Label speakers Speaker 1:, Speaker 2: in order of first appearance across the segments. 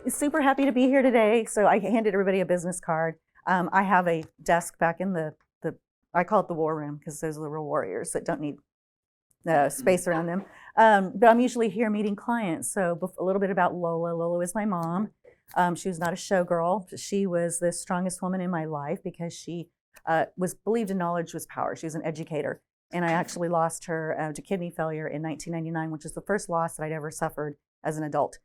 Speaker 1: Super happy to be here today. So I handed everybody a business card. I have a desk back in the I call it the war room because those are the real warriors that don't need space around them. But I'm usually here meeting clients. So a little bit about Lola. Lola is my mom. She was not a showgirl. She was the strongest woman in my life because she was believed in knowledge was power. She was an educator. And I actually lost her to kidney failure in 1999, which is the first loss that I'd ever suffered as an adult.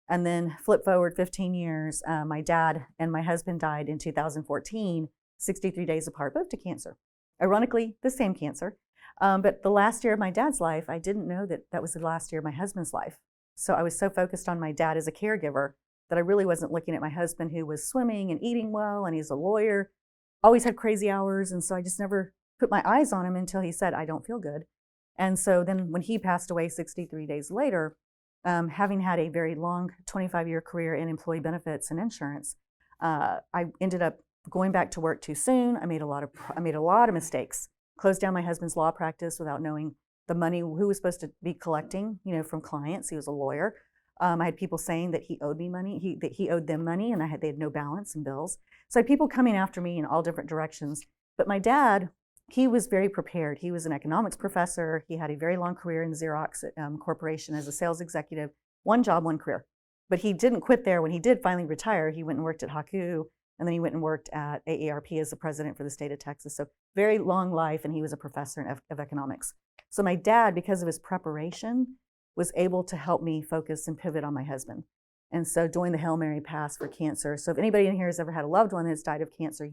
Speaker 1: And then flip forward 15 years, my dad and my husband died in 2014, 63 days apart, both to cancer. Ironically, the same cancer. But the last year of my dad's life, I didn't know that that was the last year of my husband's life. So I was so focused on my dad as a caregiver that I really wasn't looking at my husband, who was swimming and eating well, and he's a lawyer, always had crazy hours. And so I just never put my eyes on him until he said, I don't feel good. And so then when he passed away 63 days later, having had a very long 25-year career in employee benefits and insurance, I ended up going back to work too soon. I made a lot of mistakes. Closed down my husband's law practice without knowing the money, who was supposed to be collecting, from clients. He was a lawyer. I had people saying that he owed me money, that he owed them money, and they had no balance in bills. So I had people coming after me in all different directions. But my dad, he was very prepared. He was an economics professor. He had a very long career in Xerox Corporation as a sales executive. One job, one career. But he didn't quit there. When he did finally retire, he went and worked at Haku, and then he went and worked at AARP as the president for the state of Texas. So very long life, and he was a professor of economics. So my dad, because of his preparation, was able to help me focus and pivot on my husband. And so doing the Hail Mary pass for cancer. So if anybody in here has ever had a loved one that's died of cancer,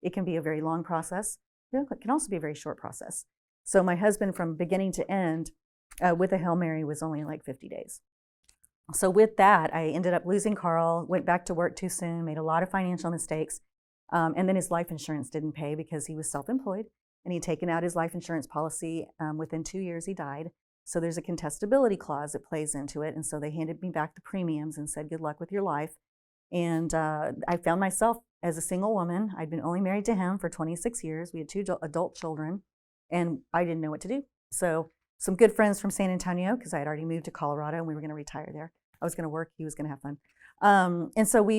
Speaker 1: it can be a very long process. It can also be a very short process. So my husband, from beginning to end, with a Hail Mary, was only like 50 days. So with that, I ended up losing Carl, went back to work too soon, made a lot of financial mistakes. And then his life insurance didn't pay because he was self-employed, and he'd taken out his life insurance policy. Within 2 years, he died. So there's a contestability clause that plays into it. And so they handed me back the premiums and said, good luck with your life. And I found myself as a single woman. I'd been only married to him for 26 years. We had 2 adult children, and I didn't know what to do. So some good friends from San Antonio, because I had already moved to Colorado and we were going to retire there. I was going to work, he was going to have fun. And so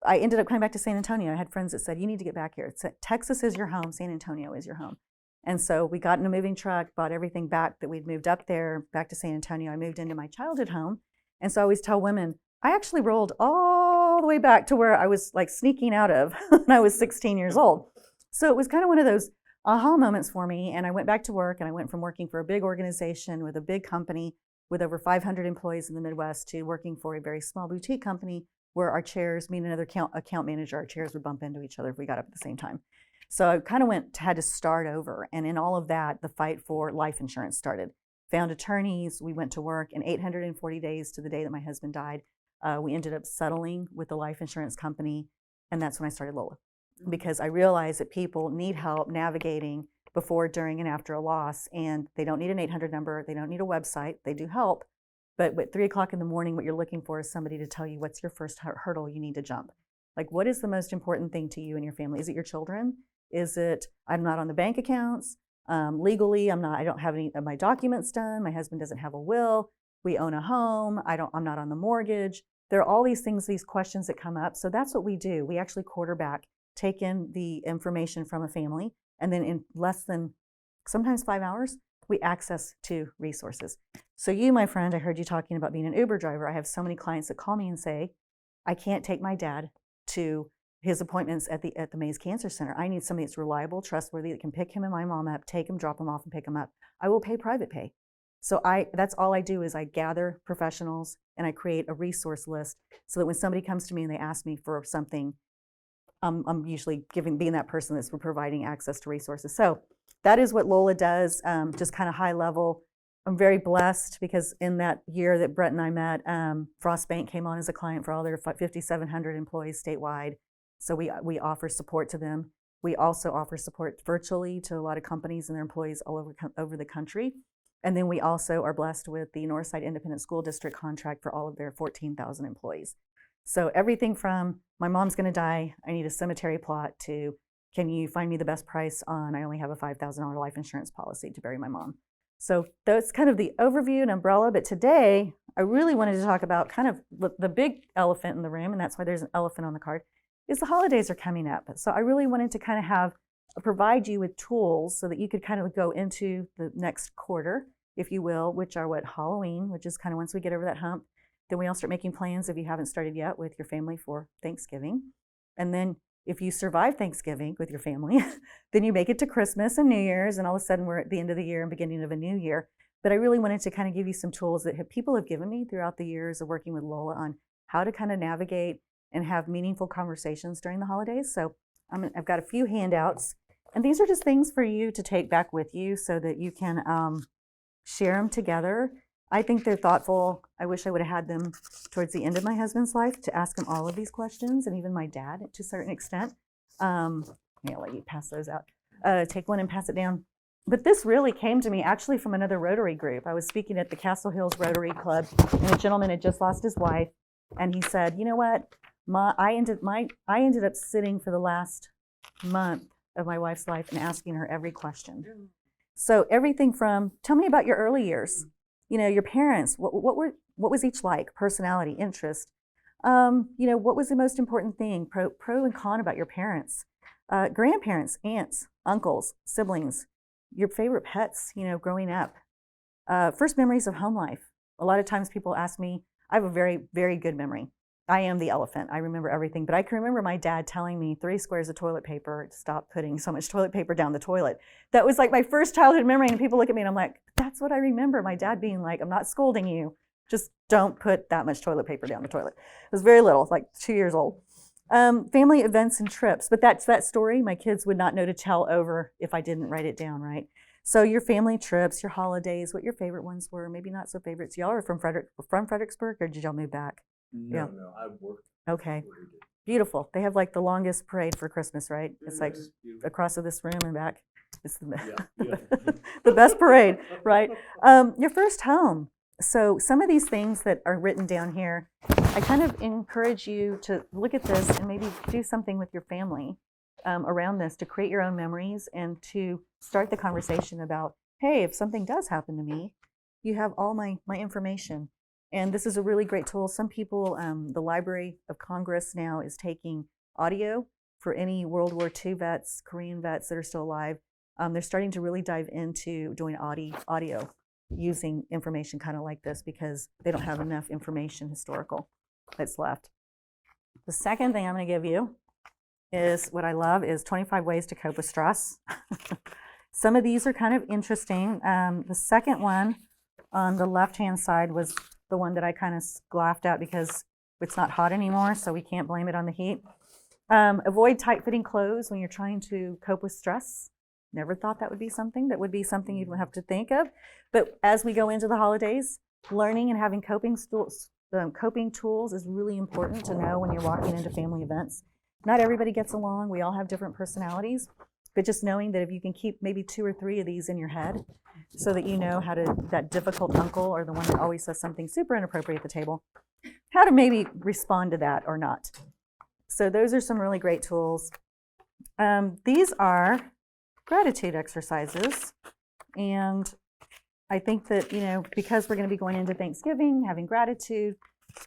Speaker 1: I ended up coming back to San Antonio. I had friends that said, you need to get back here. Texas is your home, San Antonio is your home. And so we got in a moving truck, bought everything back that we'd moved up there, back to San Antonio. I moved into my childhood home. And so I always tell women, I actually rolled all the way back to where I was like sneaking out of when I was 16 years old. So it was kind of one of those aha moments for me. And I went back to work, and I went from working for a big organization with a big company with over 500 employees in the Midwest to working for a very small boutique company where our chairs, me and another account manager, our chairs would bump into each other if we got up at the same time. So I kind of had to start over. And in all of that, the fight for life insurance started. Found attorneys, we went to work, and 840 days to the day that my husband died, we ended up settling with the life insurance company. And that's when I started Lola, because I realized that people need help navigating before, during, and after a loss. And they don't need an 800 number. They don't need a website. They do help. But at 3 o'clock in the morning, what you're looking for is somebody to tell you what's your first hurdle you need to jump. Like, what is the most important thing to you and your family? Is it your children? Is it, I'm not on the bank accounts? Legally, I don't have any of my documents done. My husband doesn't have a will. We own a home. I'm not on the mortgage. There are all these things, these questions that come up. So that's what we do. We actually quarterback, take in the information from a family, and then in less than sometimes 5 hours, we access to resources. So you, my friend, I heard you talking about being an Uber driver. I have so many clients that call me and say, I can't take my dad to his appointments at the Mays Cancer Center. I need somebody that's reliable, trustworthy, that can pick him and my mom up, take him, drop him off, and pick him up. I will pay private pay. So that's all I do is I gather professionals and I create a resource list so that when somebody comes to me and they ask me for something, I'm usually being that person that's providing access to resources. So that is what Lola does, just kind of high level. I'm very blessed because in that year that Brett and I met, Frost Bank came on as a client for all their 5,700 employees statewide. So we offer support to them. We also offer support virtually to a lot of companies and their employees all over the country. And then we also are blessed with the Northside Independent School District contract for all of their 14,000 employees. So everything from my mom's going to die, I need a cemetery plot, to can you find me the best price on, I only have a $5,000 life insurance policy to bury my mom. So that's kind of the overview and umbrella. But today, I really wanted to talk about kind of the big elephant in the room, and that's why there's an elephant on the card, is the holidays are coming up. So I really wanted to kind of provide you with tools so that you could kind of go into the next quarter, if you will, which are Halloween, which is kind of once we get over that hump, then we all start making plans if you haven't started yet with your family for Thanksgiving. And then if you survive Thanksgiving with your family, then you make it to Christmas and New Year's, and all of a sudden we're at the end of the year and beginning of a new year. But I really wanted to kind of give you some tools that people have given me throughout the years of working with Lola on how to kind of navigate and have meaningful conversations during the holidays. So I've got a few handouts, and these are just things for you to take back with you so that you can share them together. I think they're thoughtful. I wish I would have had them towards the end of my husband's life to ask him all of these questions, and even my dad to a certain extent. I'll let you pass those out. Take one and pass it down. But this really came to me actually from another Rotary group. I was speaking at the Castle Hills Rotary Club, and a gentleman had just lost his wife, and he said, "You know what? I ended up sitting for the last month of my wife's life and asking her every question. So everything from, tell me about your early years. Your parents, what was each like? Personality, interest. What was the most important thing? Pro and con about your parents, grandparents, aunts, uncles, siblings, your favorite pets, growing up. First memories of home life. A lot of times people ask me, I have a very, very good memory. I am the elephant. I remember everything, but I can remember my dad telling me 3 squares of toilet paper, stop putting so much toilet paper down the toilet. That was like my first childhood memory, and people look at me and I'm like, that's what I remember. My dad being like, I'm not scolding you, just don't put that much toilet paper down the toilet. It was very little, like 2 years old. Family events and trips, but that's that story my kids would not know to tell over if I didn't write it down, right? So your family trips, your holidays, what your favorite ones were, maybe not so favorites. Y'all are from Fredericksburg, or did y'all move back?
Speaker 2: No, I worked.
Speaker 1: Okay. Beautiful. They have like the longest parade for Christmas, right? It's like across of this room and back. It's the best parade, right? Your first home. So some of these things that are written down here, I kind of encourage you to look at this and maybe do something with your family around this to create your own memories and to start the conversation about, hey, if something does happen to me, you have all my information. And this is a really great tool. Some people, the Library of Congress now is taking audio for any World War II vets, Korean vets that are still alive. They're starting to really dive into doing audio using information kind of like this because they don't have enough information historical that's left. The second thing I'm going to give you is what I love is 25 ways to cope with stress. Some of these are kind of interesting. The second one on the left-hand side was the one that I kind of laughed at because it's not hot anymore, so we can't blame it on the heat. Avoid tight-fitting clothes when you're trying to cope with stress. Never thought that would be something you'd have to think of. But as we go into the holidays, learning and having coping tools is really important to know when you're walking into family events. Not everybody gets along. We all have different personalities. But just knowing that if you can keep maybe 2 or 3 of these in your head so that you know how to, that difficult uncle or the one that always says something super inappropriate at the table, how to maybe respond to that or not. So those are some really great tools. These are gratitude exercises. And I think that, because we're going to be going into Thanksgiving, having gratitude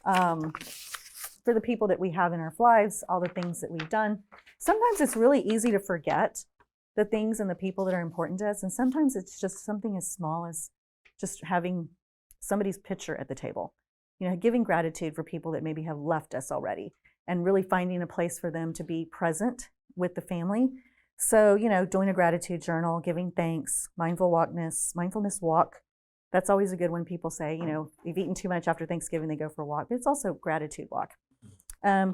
Speaker 1: for the people that we have in our lives, all the things that we've done. Sometimes it's really easy to forget the things and the people that are important to us. And sometimes it's just something as small as just having somebody's picture at the table, giving gratitude for people that maybe have left us already and really finding a place for them to be present with the family. So, doing a gratitude journal, giving thanks, mindfulness walk. That's always a good one. People say, you've eaten too much after Thanksgiving, they go for a walk, but it's also gratitude walk.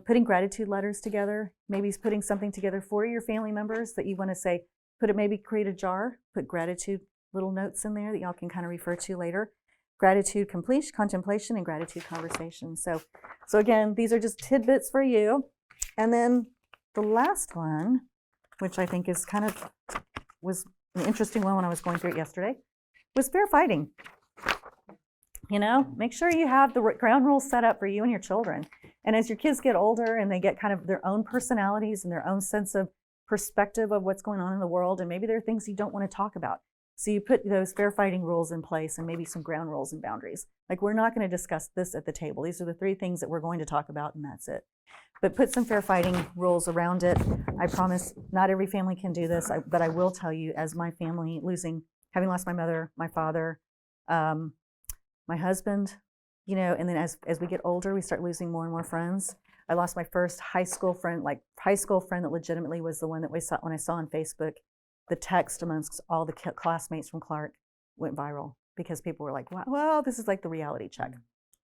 Speaker 1: Putting gratitude letters together, maybe putting something together for your family members that you want to say, maybe create a jar, put gratitude little notes in there that y'all can kind of refer to later. Gratitude contemplation, and gratitude conversation. So again, these are just tidbits for you. And then the last one, which I think is was an interesting one when I was going through it yesterday, was fair fighting. Make sure you have the ground rules set up for you and your children. And as your kids get older and they get kind of their own personalities and their own sense of perspective of what's going on in the world, and maybe there are things you don't want to talk about. So you put those fair fighting rules in place and maybe some ground rules and boundaries. Like, we're not going to discuss this at the table. These are the 3 things that we're going to talk about, and that's it. But put some fair fighting rules around it. I promise not every family can do this, but I will tell you, as my family, having lost my mother, my father, my husband, you know, and then as we get older, we start losing more and more friends. I lost my first high school friend that legitimately was the one that when I saw on Facebook. The text amongst all the classmates from Clark went viral because people were like, wow, well, this is like the reality check.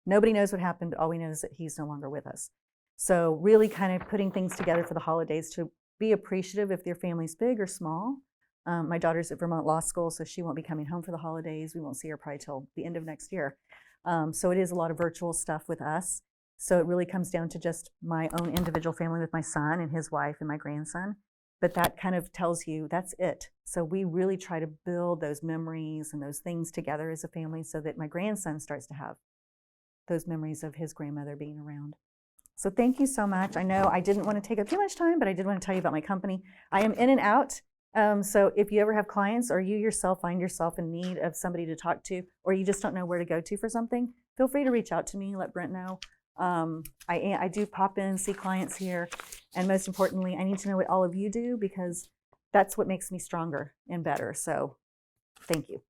Speaker 1: Nobody knows what happened. All we know is that he's no longer with us. So really kind of putting things together for the holidays to be appreciative if your family's big or small. My daughter's at Vermont Law School, so she won't be coming home for the holidays. We won't see her probably till the end of next year. So it is a lot of virtual stuff with us. So it really comes down to just my own individual family with my son and his wife and my grandson. But that kind of tells you that's it. So we really try to build those memories and those things together as a family so that my grandson starts to have those memories of his grandmother being around. So thank you so much. I know I didn't want to take up too much time, but I did want to tell you about my company. I am in and out. So if you ever have clients or you yourself find yourself in need of somebody to talk to, or you just don't know where to go to for something, feel free to reach out to me, let Brent know. I do pop in, see clients here. And most importantly, I need to know what all of you do because that's what makes me stronger and better. So thank you.